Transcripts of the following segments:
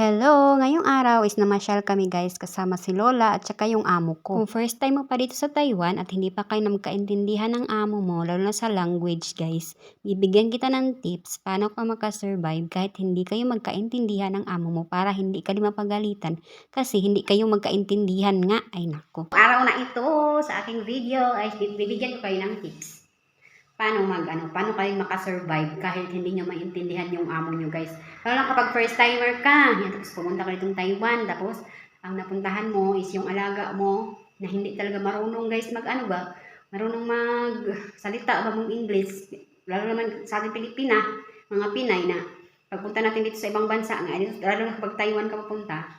Hello! Ngayong araw is namasyal kami guys kasama si Lola at saka yung amo ko. Kung first time mo pa dito sa Taiwan at hindi pa kayo na magkaintindihan ng amo mo, lalo na sa language guys, bibigyan kita ng tips paano ka makasurvive kahit hindi kayo magkaintindihan ng amo mo para hindi ka mapagalitan kasi hindi kayo magkaintindihan nga. Ay nako. Araw na ito sa aking video ay bibigyan ko kayo ng tips. Paano kayo makasurvive kahit hindi nyo maintindihan yung amo nyo guys. Lalo na kapag first timer ka, yan, tapos pumunta ka ditong Taiwan, tapos ang napuntahan mo is yung alaga mo na hindi talaga marunong guys marunong magsalita ba mong English. Lalo naman sa ating Pilipina, mga Pinay na pagpunta natin dito sa ibang bansa, lalo na kapag Taiwan ka pupunta,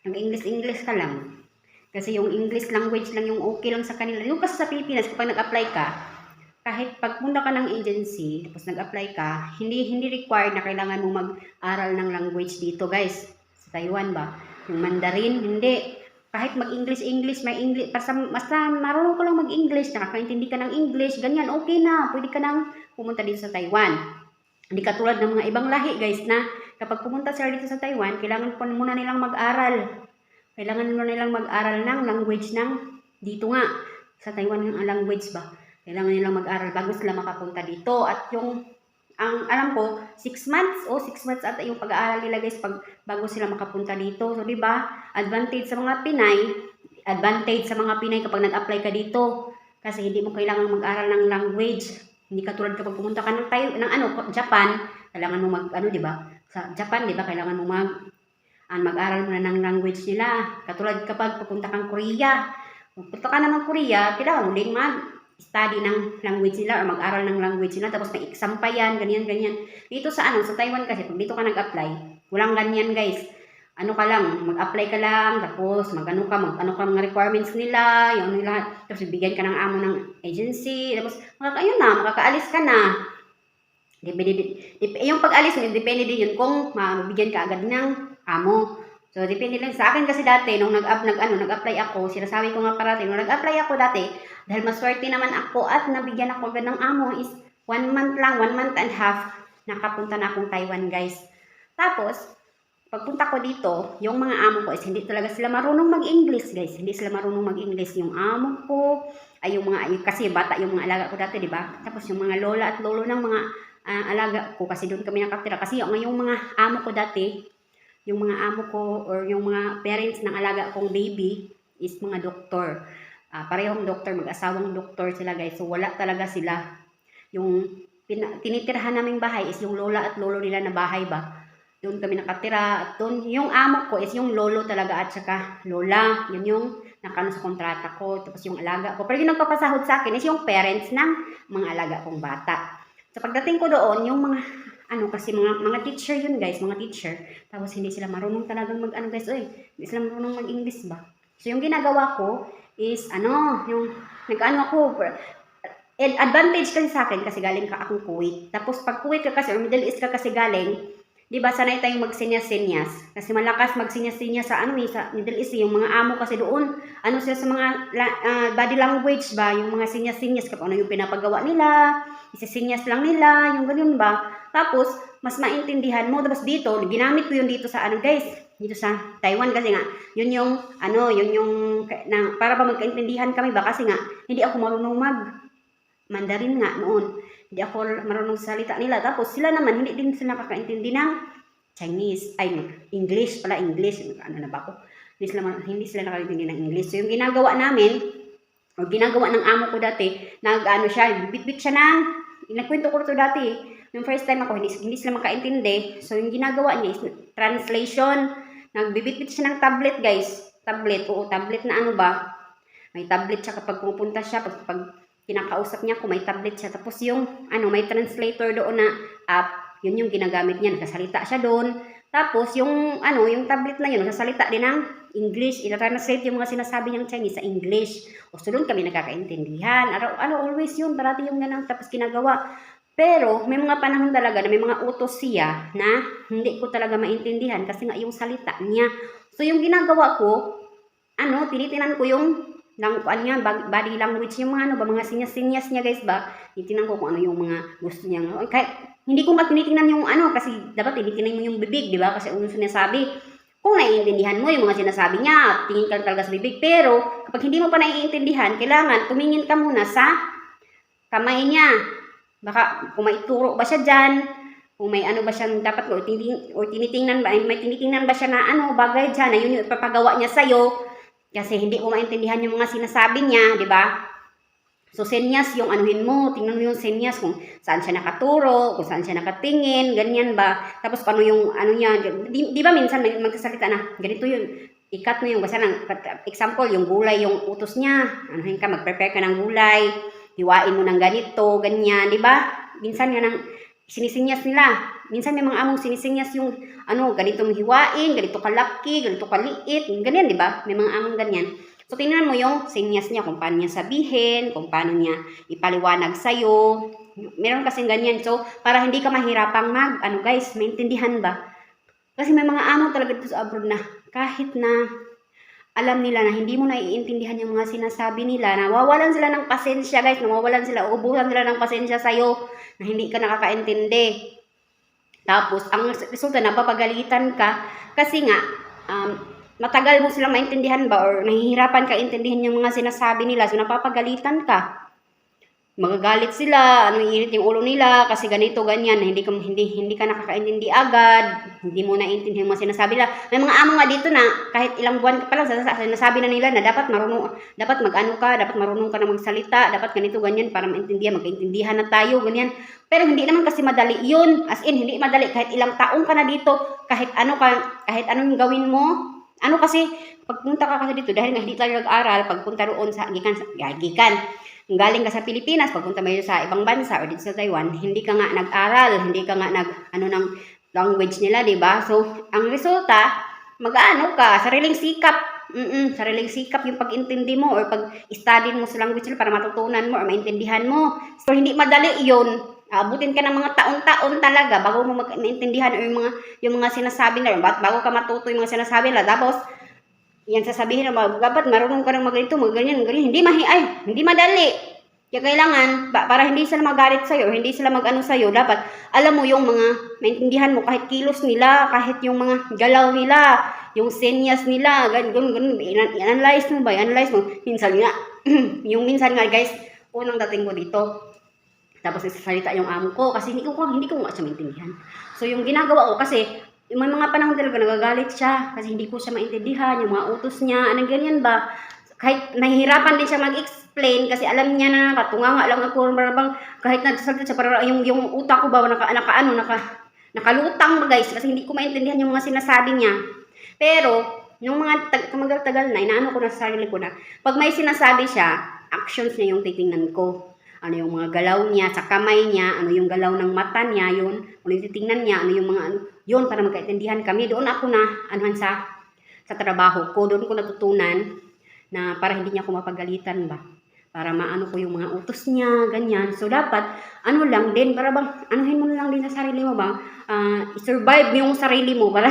nag-English ka lang. Kasi yung English language lang yung okay lang sa kanila. Yung kasi sa Pilipinas, kapag nag-apply ka, kahit pagpunta ka ng agency, tapos nag-apply ka, hindi required na kailangan mo mag-aral ng language dito guys. Sa Taiwan ba? Yung Mandarin, hindi. Kahit mag-English, may English, basta marunong ko lang mag-English, nakakaintindi ka ng English, ganyan, okay na. Pwede ka nang pumunta dito sa Taiwan. Hindi katulad ng mga ibang lahi guys na kapag pumunta sila dito sa Taiwan, kailangan po muna nilang mag-aral. Kailangan muna nilang mag-aral ng language ng dito nga. Sa Taiwan yung language ba? Kailangan nilang mag-aral bago sila makapunta dito. At ang alam ko, 6 months ata yung pag-aaral nila guys bago sila makapunta dito. So, di ba? Advantage sa mga Pinay kapag nag-apply ka dito. Kasi hindi mo kailangan mag-aral ng language. Hindi katulad kapag pumunta ka ng Japan, kailangan mo di ba? Sa Japan, di ba? Kailangan mo mag-aral mo na ng language nila. Katulad kapag pupunta kang Korea. Pupunta ka naman Korea, kailangan mo din study ng language nila or mag-aral ng language nila, tapos may exam pa yan, ganyan. Dito sa Taiwan kasi, pag dito ka nag-apply, walang ganyan guys. Mag-apply ka lang, tapos ano ka mga requirements nila, yung lahat, tapos bibigyan ka ng amo ng agency, tapos makakaalis ka na. Yung pag-alis mo, depende din yun kung mabibigyan ka agad ng amo. So, depende lang sa akin kasi dati, nung nag-apply ako, sinasabi ko nga parati, nung nag-apply ako dati, dahil maswerte naman ako at nabigyan ako agad ng amo is 1 month and a half, nakapunta na akong Taiwan guys. Tapos, pagpunta ko dito, yung mga amo ko is hindi talaga sila marunong mag-English guys. Hindi sila marunong mag-English yung amo ko, kasi bata yung mga alaga ko dati, di ba? Tapos yung mga lola at lolo ng mga alaga ko, kasi doon kami nakatira. Kasi yung mga amo ko dati, yung mga amo ko or yung mga parents ng alaga kong baby is mga doktor. Parehong doktor, mag-asawang doktor sila guys. So wala talaga sila. Yung tinitirhan naming bahay is yung lola at lolo nila na bahay ba. Doon kami nakatira. At doon, yung amo ko is yung lolo talaga at saka lola. Yun yung nakano sa kontrata ko. Tapos yung alaga ko. Pero yung nagpapasahod sa akin is yung parents ng mga alaga kong bata. So pagdating ko doon, yung mga kasi mga teacher yun guys, mga teacher. Tapos hindi sila marunong talagang hindi sila marunong mag-English ba. So yung ginagawa ko is yung advantage kasi sa akin kasi galing ka akong Kuwait. Tapos pag Kuwait ka kasi or Middle East ka kasi galing, di ba sanay tayong magsinyas-sinyas. Kasi malakas magsinyas-sinyas sa sa Middle East, yung mga amo kasi doon, sila sa mga body language ba, yung mga sinyas-sinyas kapag yung pinapagawa nila, isisinyas lang nila, yung ganyan ba. Tapos, mas maintindihan mo. Tapos dito, ginamit ko yun dito sa guys, dito sa Taiwan kasi nga, yun yung para ba magkaintindihan kami ba kasi nga, hindi ako marunong Mandarin nga noon. Hindi ako marunong salita nila. Tapos sila naman, hindi din sila nakakaintindi ng Chinese. English pala, English. Na ba ako? Hindi sila nakakaintindi ng English. So yung ginagawa namin, o ginagawa ng amo ko dati, bibit-bit siya nagkwento ko ito dati. Yung first time ako, hindi sila makaintindi. So, yung ginagawa niya is translation. Nagbibit-bit siya ng tablet, guys. Tablet. Oo, tablet na may tablet siya kapag pupunta siya. Pag kinakausap niya kung may tablet siya. Tapos yung, may translator doon na app. Yun yung ginagamit niya. Nagsasalita siya doon. Tapos, yung tablet na yun, nagsasalita din ng English. Ina-translate yung mga sinasabi niyang Chinese sa English. O, so doon kami nagkakaintindihan. Always yun. Parati yung ganang tapos ginagawa. Pero, may mga panahon talaga na may mga utos siya na hindi ko talaga maintindihan kasi nga yung salita niya. So, yung ginagawa ko, tinitinan ko yung body language, yung mga sinyas-sinyas niya guys ba. Tinitingnan ko kung yung mga gusto niya. Kahit, hindi ko tinitingnan yung kasi dapat tinitingnan mo yung bibig, di ba? Kasi yung sinasabi, Kung naiintindihan mo yung mga sinasabi niya, tingin ka talaga sa bibig. Pero kapag hindi mo pa naiintindihan, kailangan tumingin ka muna sa kamay niya. Baka kung may turo ba siya dyan, kung may ano ba siyang dapat o tinitingnan ba, may tinitingnan ba siya na ano, bagay dyan, na yun yung ipapagawa niya sa'yo. Kasi hindi mo maintindihan yung mga sinasabi niya, di ba? So, senyas yung anuhin mo. Tingnan mo yung senyas kung saan siya nakaturo, kung saan siya nakatingin, ganyan ba. Tapos, paano yung ano niya. Di ba minsan magsasalita na, ganito yun. Ikat mo yung, basta ng, example, yung gulay, yung utos niya. Anuhin ka, mag-prepare ka ng gulay. Hiwain mo ng ganito, ganyan, di ba? Minsan nga nang sinisinyas nila. Minsan may mga among sinisinyas yung, ano, ganitong hiwain, ganito kalaki, ganito kaliit, ganyan, di ba? May mga among ganyan. So, tingnan mo yung sinyas niya, kung paano niya sabihin, kung paano niya ipaliwanag sa'yo. Meron kasing ganyan. So, para hindi ka mahirapang ano guys, maintindihan ba? Kasi may mga amo talaga dito sa abroad na kahit na alam nila na hindi mo naiintindihan yung mga sinasabi nila, nawawalan sila ng pasensya guys, nawawalan sila, uubusan sila ng pasensya sa'yo na hindi ka nakakaintindi. Tapos, ang resulta, napapagalitan ka kasi nga, matagal mo silang maintindihan ba or nahihirapan ka intindihan yung mga sinasabi nila, so napapagalitan ka. Magagalit sila, iinit yung ulo nila kasi ganito ganyan, hindi ka nakakaintindi agad, hindi mo naintindihan yung mga sinasabi nila. May mga amo nga dito na kahit ilang buwan ka pa lang sinasabi na nila na dapat mag-ano ka, dapat marunong ka na magsalita, dapat ganito ganyan para magkaintindihan na tayo, ganyan. Pero hindi naman kasi madali yun. As in, hindi madali kahit ilang taong ka na dito, kahit anong gawin mo. Ano kasi, pagpunta ka kasi dito, dahil nga hindi tayo nag-aral, pagpunta roon galing ka sa Pilipinas, pagpunta mo sa ibang bansa o dito sa Taiwan, hindi ka nga nag-aral, hindi ka nga ng language nila, di ba? So, ang resulta, mag-ano ka, sariling sikap yung pag-intindi mo or pag-study mo sa language nila para matutunan mo or maintindihan mo. So, hindi madali yun. Abutin ka ng mga taon-taon talaga bago mo maintindihan o yung mga sinasabi nila, bago ka matuto yung mga sinasabi nila. Tapos, yan sasabihin na dapat marunong ka ng ganito, ganyan. Hindi madali. Kaya kailangan, para hindi sila magalit sa'yo, hindi sila mag-ano sa'yo, dapat alam mo yung mga maintindihan mo, kahit kilos nila, kahit yung mga galaw nila, yung senyas nila, ganun, i-analyze mo. Minsan nga guys, unang dating ko dito, tapos isasalita yung amo ko kasi hindi ko nga siya maintindihan. So yung ginagawa ko kasi yung may mga panahon talaga nagagalit siya kasi hindi ko siya maintindihan yung mga utos niya, anong ganyan ba. Kahit nahihirapan din siya mag-explain kasi alam niya na nakatunganga lang ako, parang kahit nagsasalita siya parang yung utak ko ba nakalutang ba guys kasi hindi ko maintindihan yung mga sinasabi niya. Pero yung mga tumagal-tagal na inaano ko na sa sarili ko na pag may sinasabi siya, actions niya yung titingnan ko. Ano yung mga galaw niya sa kamay niya, ano yung galaw ng mata niya, yun, ano yung titingnan niya, ano yung mga yun, para magkaintindihan kami. Doon ako na, sa trabaho ko, doon ko natutunan na para hindi niya ako mapagalitan ba. Para maano ko yung mga utos niya, ganyan. So, dapat, lang din, para bang, anuhin mo lang din sa sarili mo ba, i-survive yung sarili mo, para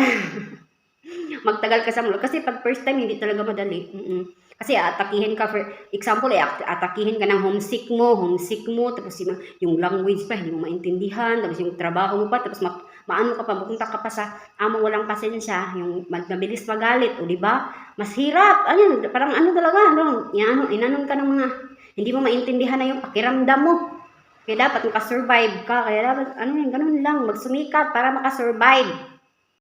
magtagal ka sa mulo. Kasi pag first time, hindi talaga madali. Kasi atakihin ka, for example, atakihin ka ng homesick mo, tapos yung language pa, hindi mo maintindihan, tapos yung trabaho mo pa, tapos maano ka pa, pupunta ka pa sa amo walang pasensya, yung mabilis magalit, o diba? Mas hirap, parang talaga, inanon ka ng mga, hindi mo maintindihan na yung pakiramdam mo. Kaya dapat makasurvive ka, kaya dapat, ganun lang, magsumikap para makasurvive.